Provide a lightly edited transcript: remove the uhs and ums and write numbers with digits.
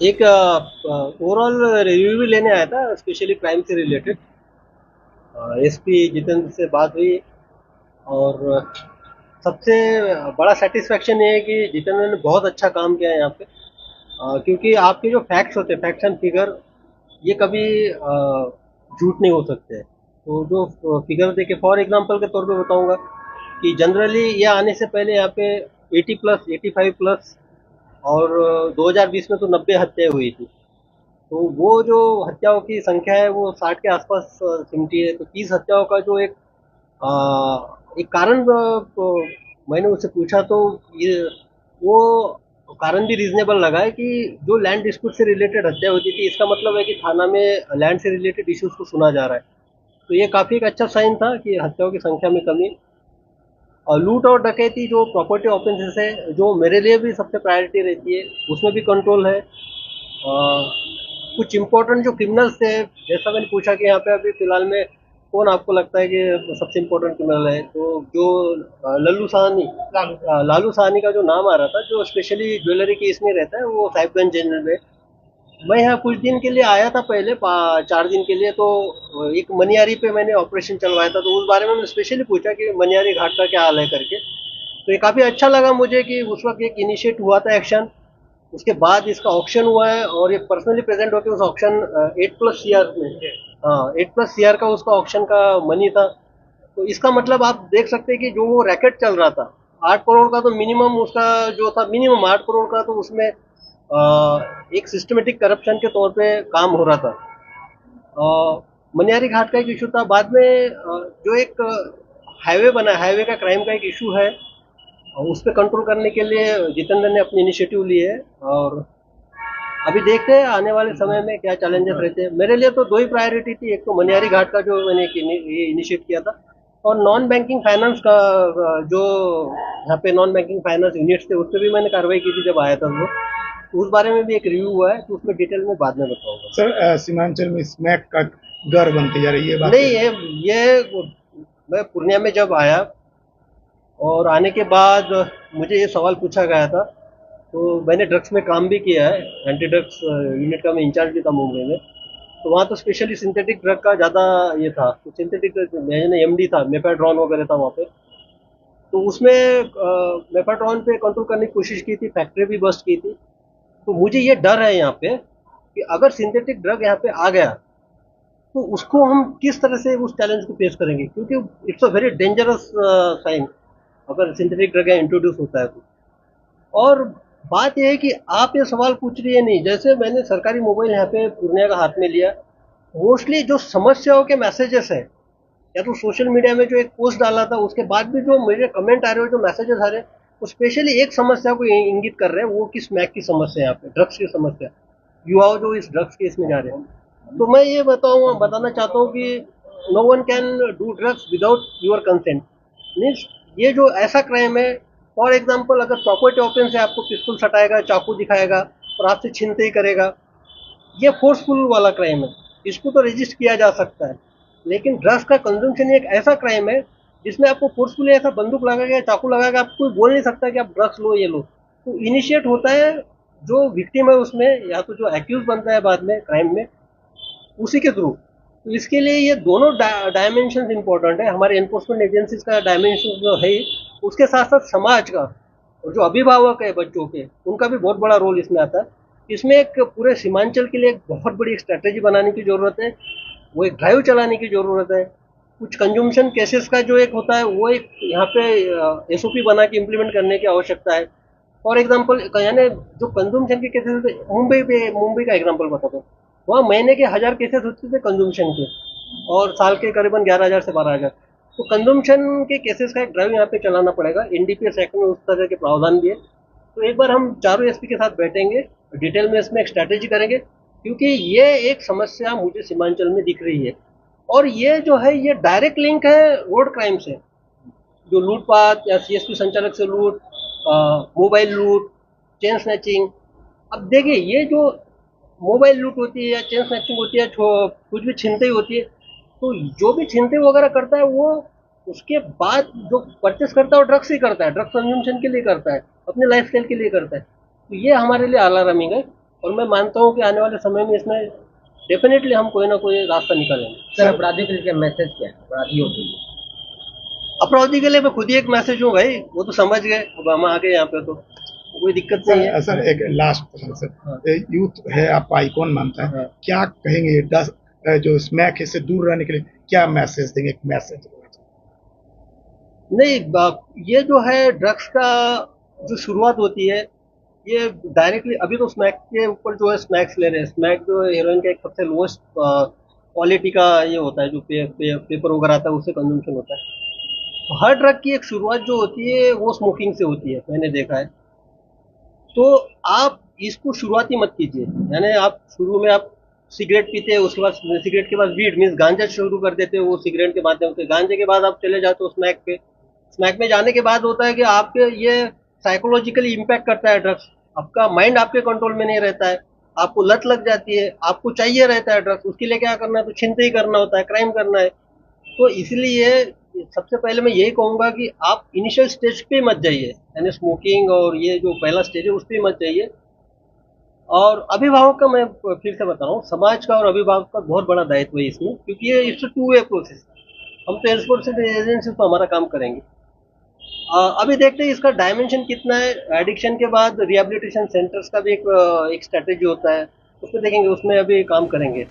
एक overall review भी लेने आया था, स्पेशली क्राइम से रिलेटेड। एसपी जितेंद्र से बात हुई, और सबसे बड़ा सेटिस्फेक्शन ये है कि जितेंद्र ने बहुत अच्छा काम किया है यहाँ पे। क्योंकि आपके जो फैक्ट्स होते हैं, फैक्ट्स एंड फिगर, ये कभी झूठ नहीं हो सकते। तो जो फिगर देके फॉर एग्जांपल के तौर पे बताऊंगा कि जनरली ये आने से पहले यहाँ पे 80 प्लस, 85 प्लस, और 2020 में तो 90 हत्याएं हुई थी। तो वो जो हत्याओं की संख्या है वो 60 के आसपास सिमटी है। तो 30 हत्याओं का जो एक कारण, तो मैंने उससे पूछा तो ये वो कारण भी रीजनेबल लगा है कि जो लैंड डिस्प्यूट से रिलेटेड हत्या होती थी, इसका मतलब है कि थाना में लैंड से रिलेटेड इश्यूज को सुना जा रहा है। तो ये काफी एक अच्छा साइन था कि हत्याओं की संख्या में कमी। और लूट और डकैती जो प्रॉपर्टी ऑफेंसेस है, जो मेरे लिए भी सबसे प्रायोरिटी रहती है, उसमें भी कंट्रोल है। कुछ इम्पोर्टेंट जो क्रिमिनल्स थे, जैसा मैंने पूछा कि यहाँ पे अभी फिलहाल में कौन आपको लगता है कि सबसे इम्पोर्टेंट क्रिमिनल है, तो जो लल्लू साहनी, लालू साहनी का जो नाम आ रहा था, जो स्पेशली ज्वेलरी केस में रहता है, वो साहिबगंज जेल में। मैं यहाँ कुछ दिन के लिए आया था पहले, 4 दिन के लिए। तो एक मनियारी पे मैंने ऑपरेशन चलवाया था, तो उस बारे में मैंने स्पेशली पूछा कि मनियारी घाट का क्या हाल है करके। तो ये काफ़ी अच्छा लगा मुझे कि उस वक्त एक इनिशिएट हुआ था एक्शन। उसके बाद इसका ऑक्शन हुआ है, और ये पर्सनली प्रेजेंट होकर उस ऑक्शन 8+ CR में, हाँ, 8+ CR का उसका ऑक्शन का मनी था। तो इसका मतलब आप देख सकते हैं कि जो वो रैकेट चल रहा था, 8 करोड़ का, तो मिनिमम उसका जो था, मिनिमम 8 करोड़ का, तो उसमें एक सिस्टमेटिक करप्शन के तौर पे काम हो रहा था। मनियारी घाट का एक इशू था। बाद में जो एक हाईवे बना, हाईवे का क्राइम का एक इशू है, और उस पर कंट्रोल करने के लिए जितेंद्र ने अपनी इनिशिएटिव ली है। और अभी देखते हैं आने वाले समय में क्या चैलेंजेस रहते हैं। मेरे लिए तो दो ही प्रायोरिटी थी, एक तो मनियारी घाट का जो मैंने ये इनिशिएट किया था, और नॉन बैंकिंग फाइनेंस का, जो यहाँ पे नॉन बैंकिंग फाइनेंस यूनिट्स थे, उस पर भी मैंने कार्रवाई की थी जब आया था वो। तो उस बारे में भी एक रिव्यू हुआ है, तो उसमें डिटेल में बाद में बताऊंगा। सर सीमांचल में स्मैक का घर बनती जा रही है, ये बात नहीं, है। ये मैं पूर्णिया में जब आया, और आने के बाद मुझे ये सवाल पूछा गया था, तो मैंने ड्रग्स में काम भी किया है, एंटी ड्रग्स यूनिट का मैं इंचार्ज भी था मुंबई में। तो वहाँ तो स्पेशली सिंथेटिक ड्रग का ज़्यादा ये था। तो सिंथेटिक ड्रग मैंने एमडी था, मेफेड्रॉन वगैरह था वहाँ पे। तो उसमें मेफेड्रॉन पे कंट्रोल करने की कोशिश की थी, फैक्ट्री भी बस्ट की थी। तो मुझे ये डर है यहाँ पे कि अगर सिंथेटिक ड्रग यहाँ पे आ गया, तो उसको हम किस तरह से उस चैलेंज को फेस करेंगे, क्योंकि it's a very dangerous sign अगर सिंथेटिक ड्रग इंट्रोड्यूस होता है तो। और बात यह है कि आप ये सवाल पूछ रही है, नहीं, जैसे मैंने सरकारी मोबाइल यहाँ पे पूर्णिया का हाथ में लिया, मोस्टली जो समस्याओं के मैसेजेस है, या तो सोशल मीडिया में जो एक पोस्ट डाला था उसके बाद भी जो मेरे कमेंट आ रहे हो, जो मैसेजेस आ रहे हैं, वो स्पेशली एक समस्या को इंगित कर रहे हैं, वो कि स्मैक की समस्या है, यहाँ पे ड्रग्स की समस्या, युवाओं जो इस ड्रग्स केस में जा रहे हैं। तो मैं ये बताना चाहता हूँ कि no one can do drugs without your consent. Means ये जो ऐसा क्राइम है, फॉर एग्जाम्पल अगर प्रॉपर्टी ऑफेंस है, आपको पिस्तौल सटाएगा, चाकू दिखाएगा, और आपसे छीनते ही करेगा, ये फोर्सफुल वाला क्राइम है, इसको तो रजिस्ट किया जा सकता है। लेकिन ड्रग्स का कंजम्पशन एक ऐसा क्राइम है जिसमें आपको फोर्सफुली ऐसा बंदूक लगाएगा या चाकू लगाएगा, आप कोई बोल नहीं सकता कि आप ड्रग्स लो, ये लो। तो इनिशिएट होता है जो विक्टिम है उसमें, या तो जो एक्यूज बनता है बाद में क्राइम में, उसी के थ्रू। तो इसके लिए ये दोनों डायमेंशन इंपॉर्टेंट है, हमारे एनफोर्समेंट एजेंसीज का डायमेंशन जो है, उसके साथ साथ समाज का, और जो अभिभावक है बच्चों के, उनका भी बहुत बड़ा रोल इसमें आता है। इसमें एक पूरे सीमांचल के लिए एक बहुत बड़ी स्ट्रैटेजी बनाने की जरूरत है, वो एक ड्राइव चलाने की जरूरत है। कुछ कंज्यूमशन केसेस का जो एक होता है, वो एक यहाँ पे एसओपी बना के इम्प्लीमेंट करने की आवश्यकता है। फॉर एग्जाम्पल, यानी जो कंज्यूमशन के केसेस होते, मुंबई का एग्जाम्पल बताता हूँ। वहाँ महीने के 1000 केसेस होते थे कंज्यूमशन के, और साल के करीबन 11,000 से 12,000। तो कंज्यूमशन के केसेस का एक ड्राइव यहाँ पे चलाना पड़ेगा। एनडीपीएस एक्ट में उस तरह के प्रावधान भी है। तो एक बार हम चारों एसपी के साथ बैठेंगे, डिटेल में इसमें एक स्ट्रैटेजी करेंगे, क्योंकि ये एक समस्या मुझे सीमांचल में दिख रही है। और ये जो है, ये डायरेक्ट लिंक है रोड क्राइम से, जो लूटपाट या सीएसपी संचालक से लूट, मोबाइल लूट, चेन स्नैचिंग। अब देखिए, ये जो मोबाइल लूट होती है या चेन स्नैचिंग होती है, कुछ भी छीनते ही होती है, तो जो भी छीनते वगैरह करता है, वो उसके बाद जो परचेस करता है वो ड्रग्स ही करता है, ड्रग्स कंज्यूमशन के लिए करता है, अपने लाइफ स्टाइल के लिए करता है। तो ये हमारे लिए अलार्मिंग है। और मैं मानता हूँ कि आने वाले समय में इसमें डेफिनेटली हम कोई ना कोई रास्ता निकालेंगे। सर अपराधियों के लिए मैसेज क्या है अपराधियों के लिए? अपराधी के लिए मैं खुद ही एक मैसेज हूँ भाई, वो तो समझ गए, अब हम आ गए यहाँ पे तो कोई दिक्कत नहीं है। सर एक लास्ट क्वेश्चन हाँ। सर, यूथ है आपका आइकॉन मानता है, हाँ। क्या कहेंगे जो स्मैक है इससे दूर रहने के लिए क्या मैसेज देंगे, एक मैसेज? नहीं, ये जो है ड्रग्स का जो शुरुआत होती है, ये डायरेक्टली अभी तो स्मैक के ऊपर जो है स्मैक्स ले रहे हैं। स्मैक जो है हीरोइन का एक सबसे लोएस्ट क्वालिटी का ये होता है, जो पेपर वगैरह आता है उससे कंजम्पशन होता है। तो हर ड्रग की एक शुरुआत जो होती है वो स्मोकिंग से होती है, मैंने देखा है। तो आप इसको शुरुआती मत कीजिए, यानी आप शुरू में आप सिगरेट पीते हैं, उसके बाद सिगरेट के बाद वीड मीन्स गांजा शुरू कर देते हो वो सिगरेट के माध्यम से, गांजे के बाद आप चले जाते हो स्मैक पे। स्मैक में जाने के बाद होता है कि आपके ये साइकोलॉजिकली इम्पैक्ट करता है ड्रग्स, आपका माइंड आपके कंट्रोल में नहीं रहता है, आपको लत लग जाती है, आपको चाहिए रहता है ड्रग्स, उसके लिए क्या करना है, तो छिनते ही करना होता है, क्राइम करना है। तो इसलिए सबसे पहले मैं यही कहूंगा कि आप इनिशियल स्टेज पे मत जाइए, यानी स्मोकिंग और ये जो पहला स्टेज है उस पर मत जाइए। और अभिभावक का मैं फिर से बता रहा हूँ, समाज का और अभिभावक का बहुत बड़ा दायित्व है इसमें, क्योंकि ये इट्स टू वे प्रोसेस। हम तो रिस्पॉन्सिबल एजेंसी तो हमारा काम करेंगे। अभी देखते हैं इसका डायमेंशन कितना है। एडिक्शन के बाद रिहैबिलिटेशन सेंटर्स का भी एक स्ट्रेटेजी होता है, उसमें देखेंगे, उसमें अभी काम करेंगे।